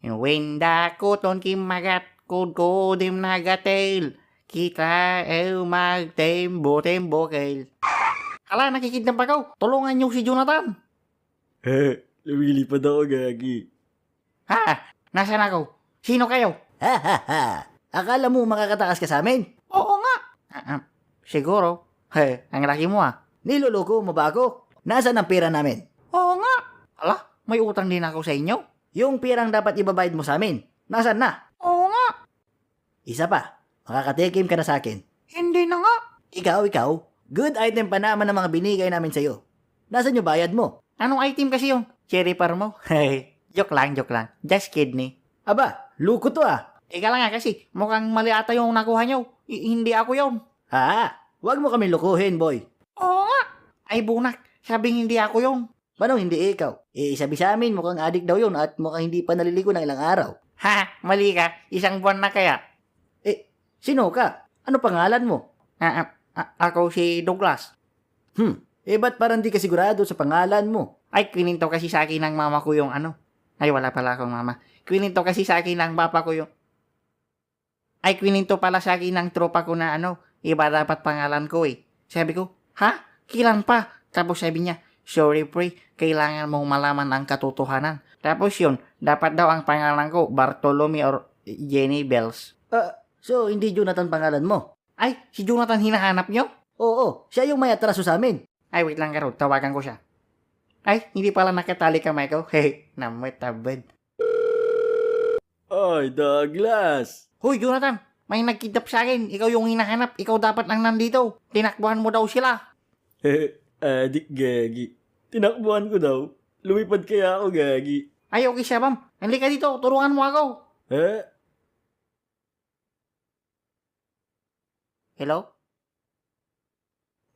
Winda kuton kimagat kudim nagatil. Kita magtembo-tembo kail. Hala, nakikidnap ako. Tulungan niyo si Jonathan. Lumilipad ako, gagi. Ha? Nasaan ako? Sino kayo? Ha ha ha. Akala mo makakatakas ka sa amin? Oo nga. Siguro. Ang laki mo ah. Niloloko mo ba ako? Nasaan ang pera namin? Oo nga. Hala, may utang din ako sa inyo. Yung pirang dapat ibabayad mo sa amin. Nasaan na? Oo nga. Isa pa. Makakatikim ka na sa akin. Hindi na nga. Ikaw. Good item pa naman ang mga binigay namin sa'yo. Nasaan yung bayad mo? Anong item kasi yung cherry par mo? Joke lang. Just kidney. Aba, luko to ah. Teka lang nga kasi, mukhang mali ata yung nakuha nyo. Hindi ako yun. Ha? Huwag mo kami lukuhin, boy. Oo nga. Ay bunak, sabing hindi ako yun. Manong hindi ikaw? Sabi sa amin mukhang adik daw yun at mukhang hindi pa naliligo ng ilang araw. Ha, mali ka. Isang buwan na kaya. Sino ka? Ano pangalan mo? Ako si Douglas. Ba't parang di ka sigurado sa pangalan mo? Ay, kwininto kasi sa akin ng mama ko yung ano. Ay, wala pala akong mama. Kwininto kasi sa akin ng papa ko yung... Ay, kwininto pala sa akin ng tropa ko na ano. Iba dapat pangalan ko eh. Sabi ko, ha? Kailan pa? Tapos sabi niya, sorry pre, kailangan mong malaman ang katotohanan. Tapos yun, dapat daw ang pangalan ko, Bartolome or Jenny Bells. So hindi Jonathan pangalan mo? Ay, si Jonathan hinahanap niyo? Oo, siya yung may atraso sa amin. Ay, wait lang Karod, tawagan ko siya. Ay, hindi pala nakatali kamay ko. Hey, namutabad. Ay, Douglas. Hoy, Jonathan, may nagkidnap sa akin. Ikaw yung hinahanap. Ikaw dapat lang nandito. Tinakbuhan mo daw sila. Adik, gagi. Tinakbuhan ko daw. Lumipad kaya ako, gagi. Ay, okay siya, Bam. Halika dito, turuan mo ako. Hello?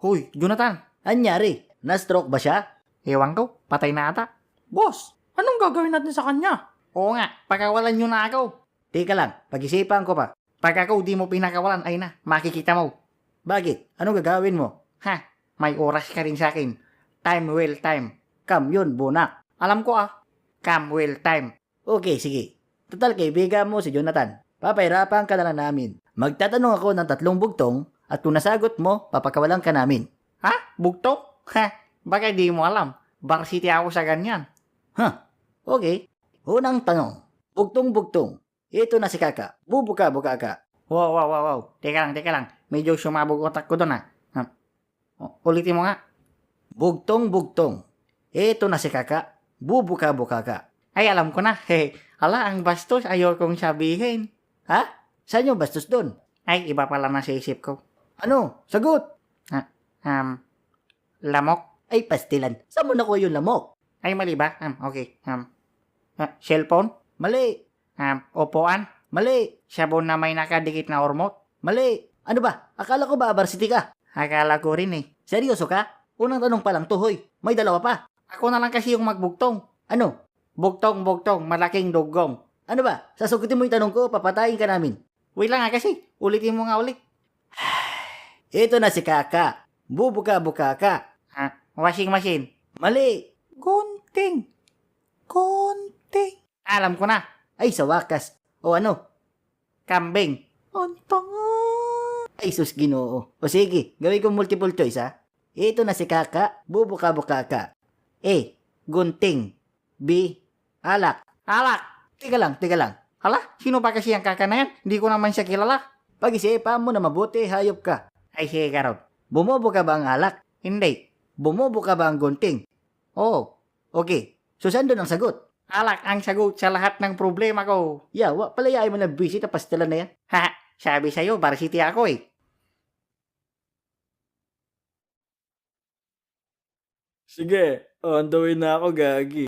Hoy, Jonathan. Anyari? Na-stroke ba siya? Ewan ko, patay na ata. Boss, anong gagawin natin sa kanya? Oo nga, pagkawalan nyo na ako. Teka lang, pag-isipan ko pa. Pag ako di mo pinakawalan, ay na, makikita mo. Bakit? Anong gagawin mo? Ha, may oras ka rin sa akin. Time will time. Kam yun, bunak. Alam ko ah. Come will time. Okay, sige. Total kaibigan mo si Jonathan. Papahirapan ka na lang namin. Magtatanong ako ng 3 bugtong at kung nasagot mo, papakawalan ka namin. Ha? Bugtong? Ha? Baka di mo alam. Varsity ako sa ganyan. Okay. Unang tanong. Bugtong-bugtong. Ito na si Kaka. Bubuka-buka ka. Wow. Teka lang. Medyo sumabog otak ko doon ah. Ulitin mo nga. Bugtong-bugtong. Ito na si Kaka. Bubuka-buka ka. Ay, alam ko na. Ala, ang bastos. Ayaw kong sabihin. Ha? Saan yung bastos doon? Ay, iba pala na sa isip ko. Ano? Sagot! Lamok. Ay, pastilan. Saan mo nakuha yung lamok? Ay, mali ba? Okay. Cellphone. Mali. Upuan. Mali. Sabon na may nakadikit na ormot. Mali. Ano ba? Akala ko ba varsity ka? Akala ko rin eh. Seryoso ka? Unang tanong pa lang to, hoy. May dalawa pa. Ako na lang kasi yung magbugtong. Ano? Bugtong, malaking dugong. Ano ba? Sasagutin mo yung tanong ko, papatayin ka namin. Wait lang nga kasi. Ulitin mo nga ulit. Ito na si Kaka. Bubuka-buka ka. Washing machine. Mali. Gunting. Alam ko na. Ay, sa wakas. O ano? Kambing. Ang tanga. Ay, sus ginoo. O sige, gawin ko multiple choice ha. Ito na si Kaka. Bubuka-buka ka. A. Gunting. B. Alak. Alak. Teka lang. Hala, sino ba kasi ang kaka na yan? Hindi ko naman siya kilala. Pag-isipan mo na mabuti, hayop ka. Ay, sige, Karod. Bumubo ka ba ang alak? Hindi. Bumubo ka ba ang gunting? Oo. Okay. So, saan doon ang sagot? Alak ang sagot sa lahat ng problema ko. Yawa, palayain mo na busy na pastilan na yan. Ha, sabi sa'yo, varsity ako eh. Sige, on the way na ako, gagi.